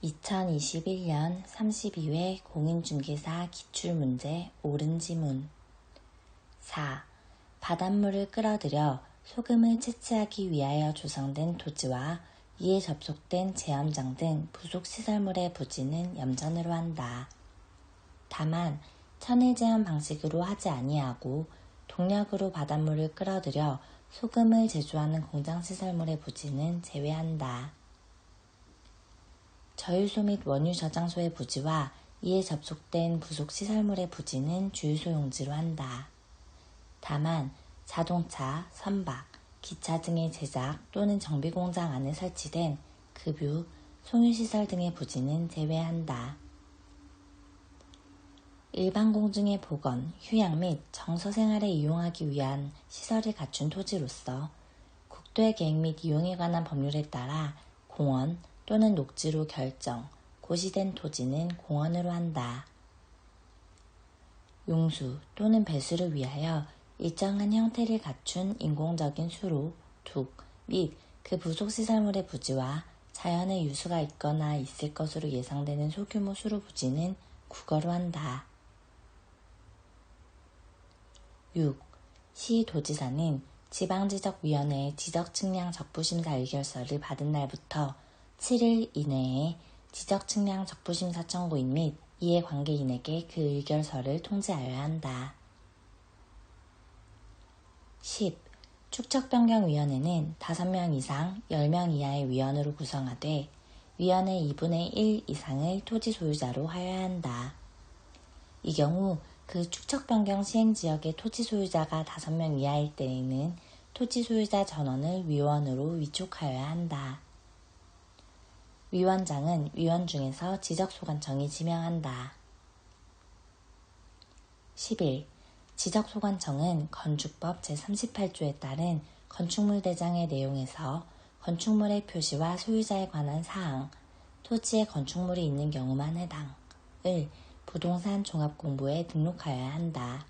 2021년 32회 공인중개사 기출문제 옳은 지문 4. 바닷물을 끌어들여 소금을 채취하기 위하여 조성된 토지와 이에 접속된 제염장 등 부속시설물의 부지는 염전으로 한다. 다만 천일제염 방식으로 하지 아니하고 동력으로 바닷물을 끌어들여 소금을 제조하는 공장시설물의 부지는 제외한다. 저유소 및 원유 저장소의 부지와 이에 접속된 부속시설물의 부지는 주유소 용지로 한다. 다만 자동차, 선박, 기차 등의 제작 또는 정비공장 안에 설치된 급유, 송유시설 등의 부지는 제외한다. 일반 공중의 보건, 휴양 및 정서 생활에 이용하기 위한 시설을 갖춘 토지로서 국토의 계획 및 이용에 관한 법률에 따라 공원 또는 녹지로 결정, 고시된 토지는 공원으로 한다. 용수 또는 배수를 위하여 일정한 형태를 갖춘 인공적인 수로, 둑 및 그 부속시설물의 부지와 자연의 유수가 있거나 있을 것으로 예상되는 소규모 수로 부지는 국어로 한다. 6. 시도지사는 지방지적위원회의 지적측량 적부심사 의결서를 받은 날부터 7일 이내에 지적측량 적부심사 청구인 및 이해관계인에게 그 의결서를 통지하여야 한다. 10. 축척변경위원회는 5명 이상 10명 이하의 위원으로 구성하되 위원의 2분의 1 이상을 토지 소유자로 하여야 한다. 이 경우 그 축척변경 시행지역의 토지 소유자가 5명 이하일 때에는 토지 소유자 전원을 위원으로 위촉하여야 한다. 위원장은 위원 중에서 지적소관청이 지명한다. 11. 지적소관청은 건축법 제38조에 따른 건축물 대장의 내용에서 건축물의 표시와 소유자에 관한 사항, 토지에 건축물이 있는 경우만 해당을 부동산 종합공부에 등록하여야 한다.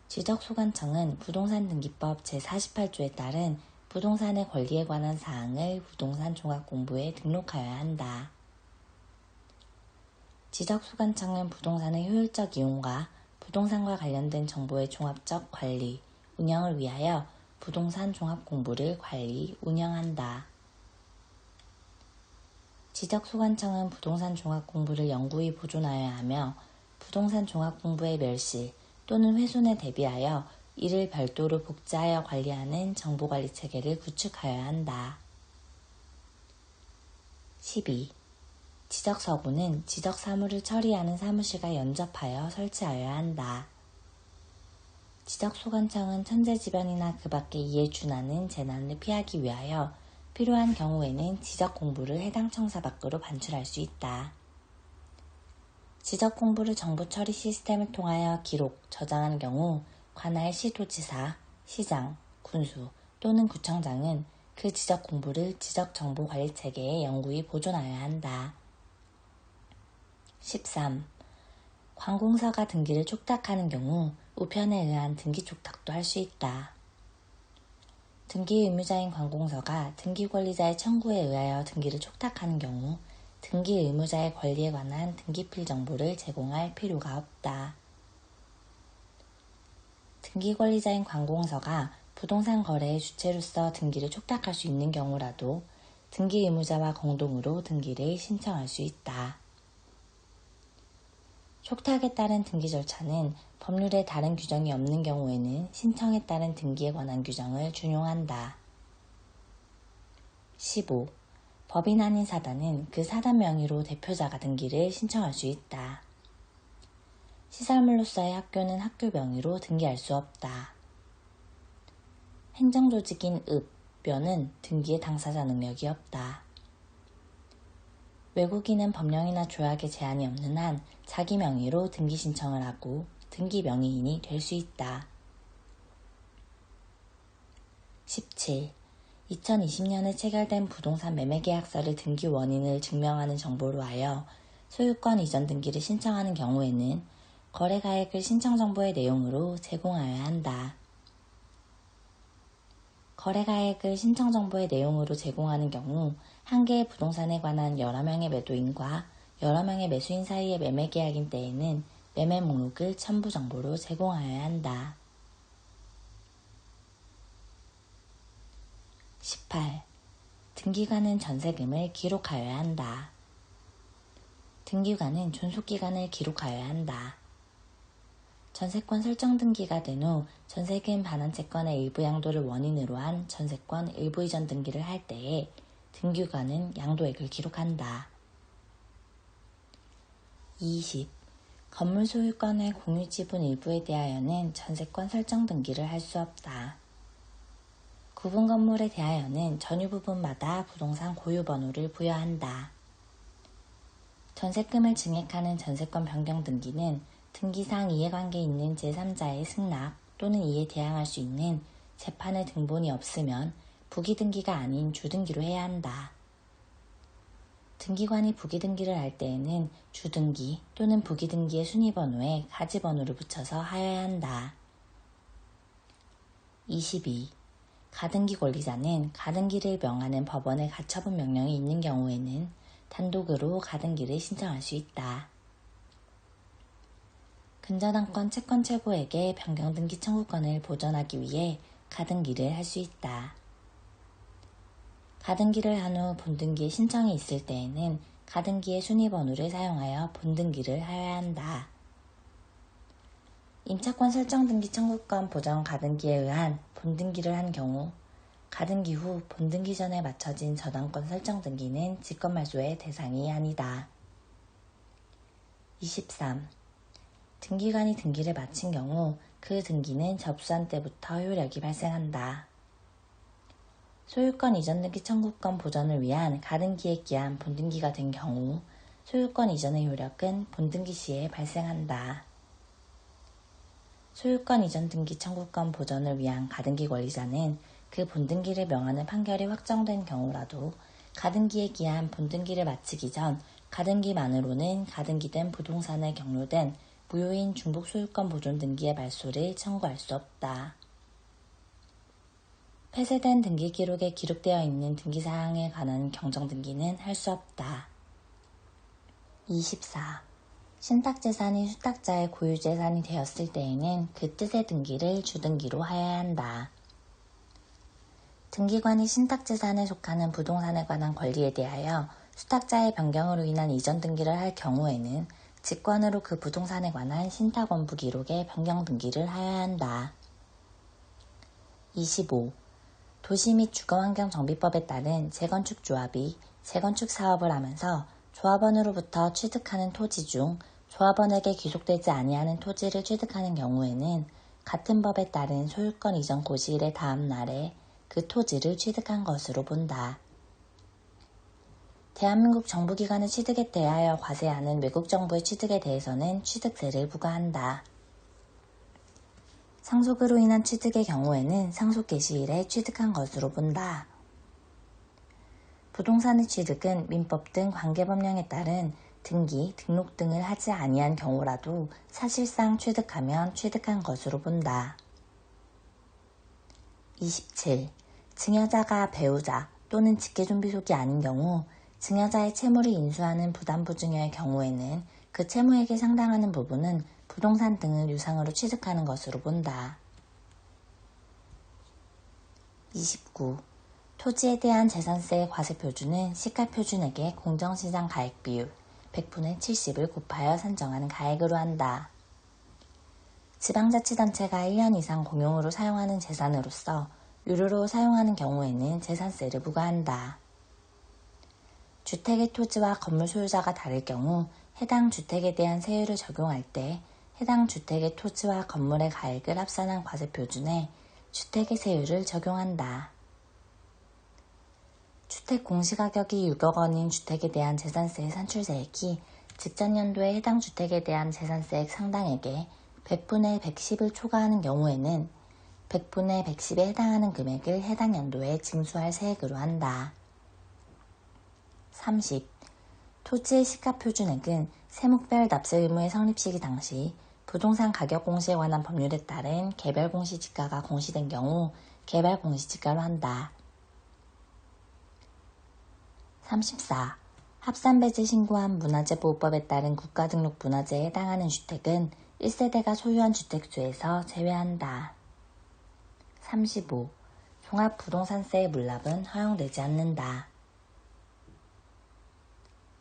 지적소관청은 부동산 등기법 제48조에 따른 부동산의 권리에 관한 사항을 부동산 종합공부에 등록하여야 한다. 지적소관청은 부동산의 효율적 이용과 부동산과 관련된 정보의 종합적 관리, 운영을 위하여 부동산 종합공부를 관리, 운영한다. 지적소관청은 부동산 종합공부를 영구히 보존하여야 하며 부동산 종합공부의 멸실 또는 훼손에 대비하여 이를 별도로 복제하여 관리하는 정보관리체계를 구축하여야 한다. 12. 지적서고는 지적사무를 처리하는 사무실과 연접하여 설치하여야 한다. 지적소관청은 천재지변이나 그 밖에 이에 준하는 재난을 피하기 위하여 필요한 경우에는 지적공부를 해당 청사 밖으로 반출할 수 있다. 지적공부를 정보처리 시스템을 통하여 기록, 저장한 경우 관할 시도지사, 시장, 군수 또는 구청장은 그 지적공부를 지적정보관리체계에 영구히 보존하여야 한다. 13. 관공서가 등기를 촉탁하는 경우 우편에 의한 등기 촉탁도 할 수 있다. 등기 의무자인 관공서가 등기권리자의 청구에 의하여 등기를 촉탁하는 경우 등기 의무자의 권리에 관한 등기필 정보를 제공할 필요가 없다. 등기권리자인 관공서가 부동산 거래의 주체로서 등기를 촉탁할 수 있는 경우라도 등기 의무자와 공동으로 등기를 신청할 수 있다. 촉탁에 따른 등기 절차는 법률에 다른 규정이 없는 경우에는 신청에 따른 등기에 관한 규정을 준용한다. 15. 법인 아닌 사단은 그 사단 명의로 대표자가 등기를 신청할 수 있다. 시설물로서의 학교는 학교 명의로 등기할 수 없다. 행정조직인 읍, 면은 등기의 당사자 능력이 없다. 외국인은 법령이나 조약에 제한이 없는 한 자기 명의로 등기 신청을 하고 등기 명의인이 될 수 있다. 17. 2020년에 체결된 부동산 매매계약서를 등기 원인을 증명하는 정보로 하여 소유권 이전 등기를 신청하는 경우에는 거래가액을 신청정보의 내용으로 제공하여야 한다. 거래가액을 신청정보의 내용으로 제공하는 경우 한 개의 부동산에 관한 여러 명의 매도인과 여러 명의 매수인 사이의 매매계약인 때에는 매매 목록을 첨부 정보로 제공하여야 한다. 18. 등기관은 전세금을 기록하여야 한다. 등기관은 존속기간을 기록하여야 한다. 전세권 설정 등기가 된 후 전세금 반환 채권의 일부 양도를 원인으로 한 전세권 일부 이전 등기를 할 때에 등기관은 양도액을 기록한다. 20. 건물 소유권의 공유 지분 일부에 대하여는 전세권 설정 등기를 할 수 없다. 구분 건물에 대하여는 전유 부분마다 부동산 고유 번호를 부여한다. 전세금을 증액하는 전세권 변경 등기는 등기상 이해관계 있는 제3자의 승낙 또는 이에 대항할 수 있는 재판의 등본이 없으면 부기등기가 아닌 주등기로 해야 한다. 등기관이 부기등기를 할 때에는 주등기 또는 부기등기의 순위번호에 가지번호를 붙여서 하여야 한다. 22. 가등기 권리자는 가등기를 명하는 법원의 가처분 명령이 있는 경우에는 단독으로 가등기를 신청할 수 있다. 근저당권 채권 최고에게 변경등기 청구권을 보전하기 위해 가등기를 할 수 있다. 가등기를 한 후 본등기에 신청이 있을 때에는 가등기의 순위번호를 사용하여 본등기를 하여야 한다. 임차권 설정 등기 청구권 보전 가등기에 의한 본등기를 한 경우 가등기 후 본등기 전에 마쳐진 저당권 설정 등기는 직권말소의 대상이 아니다. 23. 등기관이 등기를 마친 경우 그 등기는 접수한 때부터 효력이 발생한다. 소유권 이전 등기 청구권 보전을 위한 가등기에 기한 본등기가 된 경우 소유권 이전의 효력은 본등기 시에 발생한다. 소유권 이전 등기 청구권 보전을 위한 가등기 권리자는 그 본등기를 명하는 판결이 확정된 경우라도 가등기에 기한 본등기를 마치기 전 가등기만으로는 가등기된 부동산에 경로된 무효인 중복 소유권 보존 등기의 말소를 청구할 수 없다. 폐쇄된 등기 기록에 기록되어 있는 등기사항에 관한 경정등기는 할 수 없다. 24. 신탁재산이 수탁자의 고유재산이 되었을 때에는 그 뜻의 등기를 주등기로 하여야 한다. 등기관이 신탁재산에 속하는 부동산에 관한 권리에 대하여 수탁자의 변경으로 인한 이전 등기를 할 경우에는 직권으로 그 부동산에 관한 신탁원부 기록에 변경 등기를 하여야 한다. 25. 도시 및 주거환경정비법에 따른 재건축 조합이 재건축 사업을 하면서 조합원으로부터 취득하는 토지 중 조합원에게 귀속되지 아니하는 토지를 취득하는 경우에는 같은 법에 따른 소유권 이전 고시일의 다음 날에 그 토지를 취득한 것으로 본다. 대한민국 정부기관의 취득에 대하여 과세하는 외국 정부의 취득에 대해서는 취득세를 부과한다. 상속으로 인한 취득의 경우에는 상속 개시일에 취득한 것으로 본다. 부동산의 취득은 민법 등 관계법령에 따른 등기, 등록 등을 하지 아니한 경우라도 사실상 취득하면 취득한 것으로 본다. 27. 증여자가 배우자 또는 직계존비속이 아닌 경우 증여자의 채무를 인수하는 부담부증여의 경우에는 그 채무액에 상당하는 부분은 부동산 등을 유상으로 취득하는 것으로 본다. 29. 토지에 대한 재산세의 과세표준은 시가표준액의 공정시장 가액비율 100분의 70을 곱하여 산정하는 가액으로 한다. 지방자치단체가 1년 이상 공용으로 사용하는 재산으로서 유료로 사용하는 경우에는 재산세를 부과한다. 주택의 토지와 건물 소유자가 다를 경우 해당 주택에 대한 세율을 적용할 때 해당 주택의 토지와 건물의 가액을 합산한 과세표준에 주택의 세율을 적용한다. 주택 공시가격이 6억 원인 주택에 대한 재산세의 산출세액이 직전 연도에 해당 주택에 대한 재산세액 상당액에 100분의 110을 초과하는 경우에는 100분의 110에 해당하는 금액을 해당 연도에 징수할 세액으로 한다. 30. 토지의 시가표준액은 세목별 납세 의무의 성립 시기 당시 부동산 가격 공시에 관한 법률에 따른 개별 공시지가가 공시된 경우 개발 공시지가로 한다. 34. 합산배제 신고한 문화재보호법에 따른 국가등록 문화재에 해당하는 주택은 1세대가 소유한 주택수에서 제외한다. 35. 종합부동산세의 물납은 허용되지 않는다.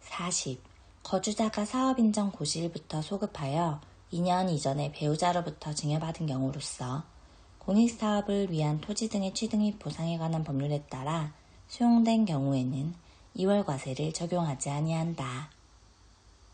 40. 거주자가 사업인정 고시일부터 소급하여 2년 이전에 배우자로부터 증여받은 경우로서 공익사업을 위한 토지 등의 취득 및 보상에 관한 법률에 따라 수용된 경우에는 2월 과세를 적용하지 아니한다.